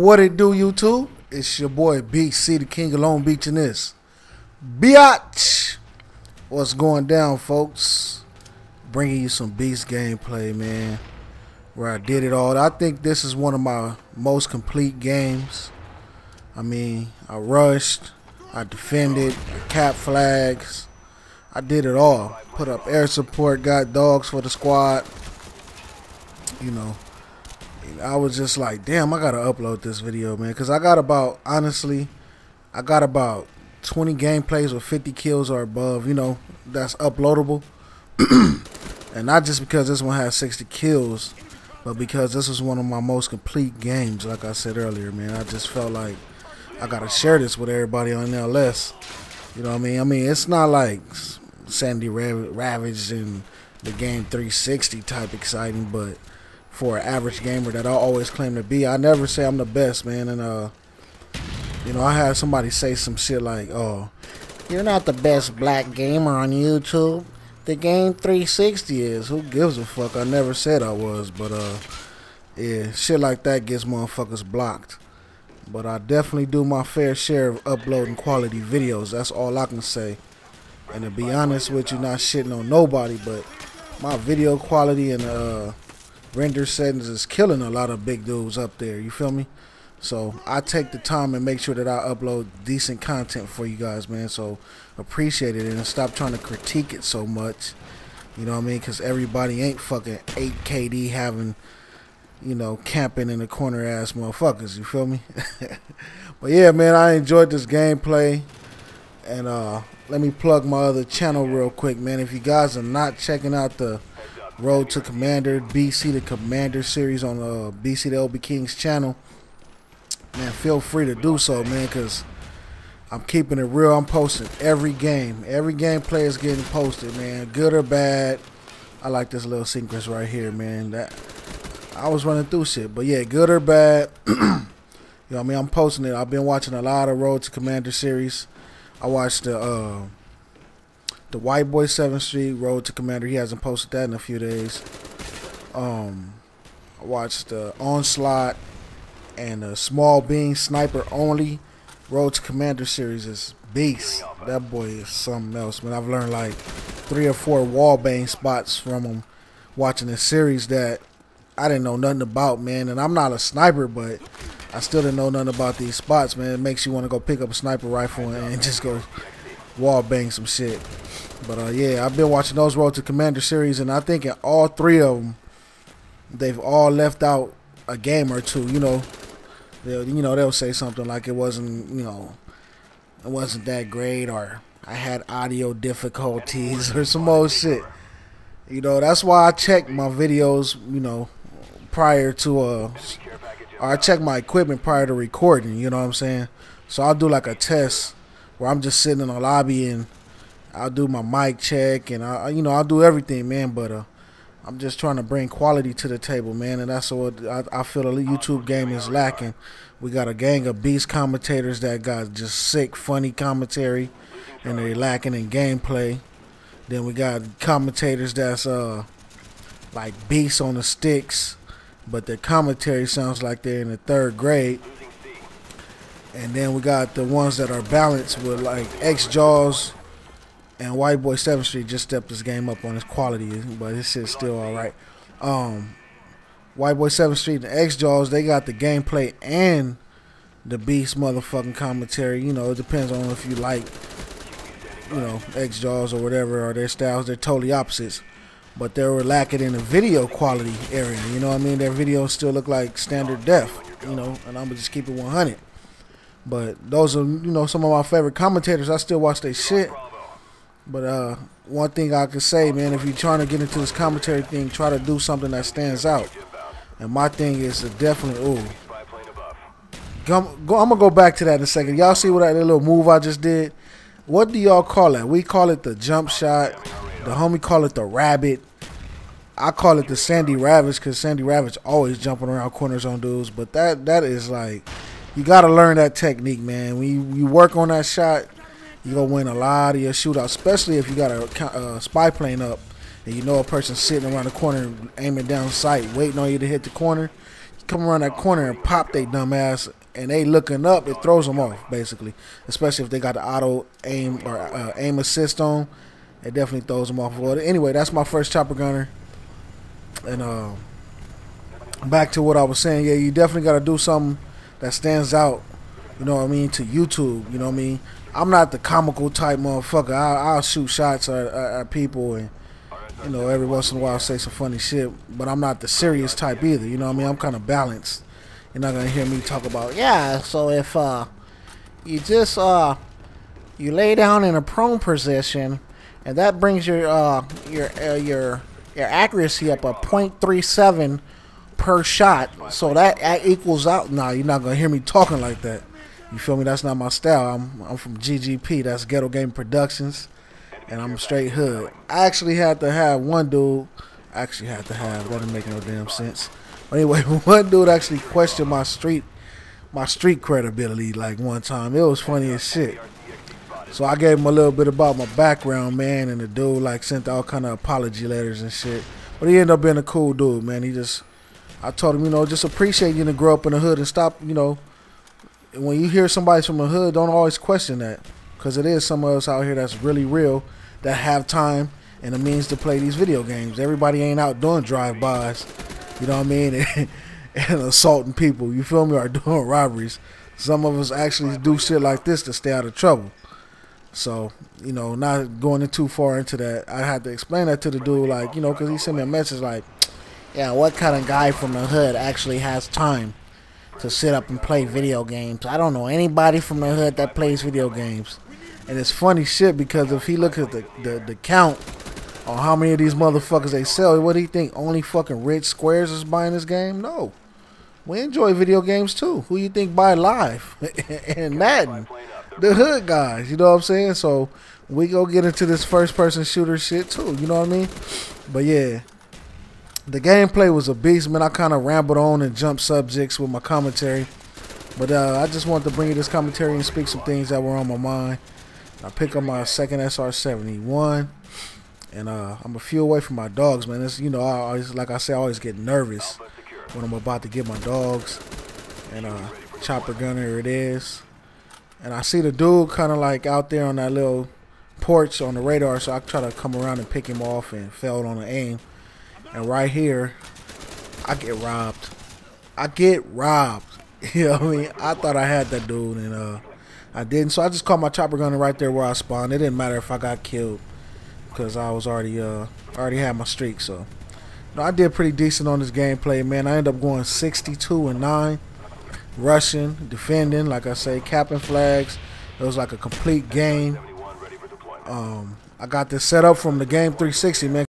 What it do, YouTube? It's your boy BC, the King of Long Beach, in this biatch. What's going down, folks? Bringing you some beast gameplay, man. Where I did it all. I think this is one of my most complete games. I mean, I rushed, I defended, I capped flags. I did it all. Put up air support, got dogs for the squad. You know, I was just like, damn, I gotta upload this video, man, because I got about 20 gameplays with 50 kills or above, you know, that's uploadable. And not just because this one has 60 kills, but because this was one of my most complete games. Like I said earlier, man, I just felt like I gotta share this with everybody on LS. You know what I mean? I mean, it's not like Sandy Ravage and the game 360 type exciting, but for an average gamer that I always claim to be, I never say I'm the best, man. And you know, I had somebody say some shit like, "Oh, you're not the best black gamer on YouTube. The game 360 is." Who gives a fuck? I never said I was, but yeah, shit like that gets motherfuckers blocked. But I definitely do my fair share of uploading quality videos. That's all I can say. And to be honest with you, not shitting on nobody, but my video quality and render settings is killing a lot of big dudes up there. You feel me? So I take the time and make sure that I upload decent content for you guys, man. So appreciate it and stop trying to critique it so much. You know what I mean? Because everybody ain't fucking 8 KD having, you know, camping in the corner ass motherfuckers. You feel me? But yeah, man, I enjoyed this gameplay. And let me plug my other channel real quick, man. If you guys are not checking out the Road to Commander, BC the Commander series on BC the LB King's channel, man, feel free to do so, man, because I'm keeping it real. I'm posting every game. Every gameplay is getting posted, man, good or bad. I like this little sequence right here, man. That I was running through shit, but yeah, good or bad. You know what I mean? I'm posting it. I've been watching a lot of Road to Commander series. I watched the White Boy 7th Street Road to Commander. He hasn't posted that in a few days. I watched the Onslaught and the Small Bean Sniper Only Road to Commander series is beast. That boy is something else, man. I've learned like 3 or 4 wallbang spots from him watching a series that I didn't know nothing about, man. And I'm not a sniper, but I still didn't know nothing about these spots, man. It makes you want to go pick up a sniper rifle and just go wall bang some shit. But yeah, I've been watching those Road to Commander series, and I think in all 3 of them, they've all left out a game or two. You know, they'll say something like it wasn't, you know, it wasn't that great, or I had audio difficulties, or some old shit. You know, that's why I check my videos, you know, prior to or I check my equipment prior to recording. You know what I'm saying? So I'll do like a test where I'm just sitting in a lobby and I'll do my mic check and I'll do everything, man. But I'm just trying to bring quality to the table, man, and that's what I feel the YouTube game is lacking. We got a gang of beast commentators that got just sick, funny commentary, and they're lacking in gameplay. Then we got commentators that's like beasts on the sticks, but their commentary sounds like they're in the 3rd grade. And then we got the ones that are balanced with like X-Jaws and White Boy 7th Street just stepped this game up on his quality, but his shit's still alright. White Boy 7th Street and X-Jaws, they got the gameplay and the beast motherfucking commentary. You know, it depends on if you like, you know, X-Jaws or whatever, or their styles. They're totally opposites. But they were lacking in the video quality area. You know what I mean? Their videos still look like standard def, you know, and I'm going to just keep it 100. But those are, you know, some of my favorite commentators. I still watch their shit. But one thing I could say, man, if you're trying to get into this commentary thing, try to do something that stands out. And my thing is to definitely, I'm going to go back to that in a second. Y'all see what that little move I just did? What do y'all call that? We call it the jump shot. The homie call it the rabbit. I call it the Sandy Ravage because Sandy Ravage always jumping around corners on dudes. But that is like, you got to learn that technique, man. When you work on that shot, you're going to win a lot of your shootouts, especially if you got a spy plane up and you know a person sitting around the corner aiming down sight, waiting on you to hit the corner. You come around that corner and pop they dumb ass, and they looking up, it throws them off basically. Especially if they got the auto aim or aim assist on, it definitely throws them off. Well, anyway, that's my first chopper gunner. And back to what I was saying, yeah, you definitely got to do something that stands out, you know what I mean, to YouTube, you know what I mean. I'm not the comical type motherfucker. I'll shoot shots at people and, you know, every once in a while say some funny shit, but I'm not the serious type either, you know what I mean. I'm kind of balanced. You're not gonna hear me talk about, yeah, so if you just you lay down in a prone position, and that brings your accuracy up a 0.37 per shot, so that equals out. Nah, you're not gonna hear me talking like that. You feel me? That's not my style. I'm from GGP. That's Ghetto Game Productions, and I'm straight hood. I actually had to have one dude. That didn't make no damn sense. But anyway, one dude actually questioned my street credibility like one time. It was funny as shit. So I gave him a little bit about my background, man, and the dude like sent all kind of apology letters and shit. But he ended up being a cool dude, man. I told him, you know, just appreciate you to grow up in the hood and stop, you know, when you hear somebody's from the hood, don't always question that, because it is some of us out here that's really real that have time and the means to play these video games. Everybody ain't out doing drive-bys, you know what I mean, and assaulting people, you feel me, or doing robberies. Some of us actually do shit like this to stay out of trouble. So, you know, not going too far into that, I had to explain that to the dude, like, you know, because he sent me a message like, yeah, what kind of guy from the hood actually has time to sit up and play video games? I don't know anybody from the hood that plays video games. And it's funny shit, because if he look at the count on how many of these motherfuckers they sell, what do you think? Only fucking rich squares is buying this game? No. We enjoy video games too. Who you think buy Live and Madden? The hood guys, you know what I'm saying? So we go get into this first person shooter shit too, you know what I mean? But yeah, the gameplay was a beast, man. I kind of rambled on and jumped subjects with my commentary, but I just wanted to bring you this commentary and speak some things that were on my mind. I picked up my second SR-71, and I'm a few away from my dogs, man. It's, you know, I always, like I say, I always get nervous when I'm about to get my dogs. And chopper gunner it is. And I see the dude kind of like out there on that little porch on the radar, so I try to come around and pick him off, and failed on the aim. And right here, I get robbed. You know what I mean? I thought I had that dude, and I didn't. So I just caught my chopper gunner right there where I spawned. It didn't matter if I got killed, because I was already had my streak. So no, I did pretty decent on this gameplay, man. I ended up going 62-9. Rushing, defending, like I say, capping flags. It was like a complete game. I got this set up from the Game 360, man.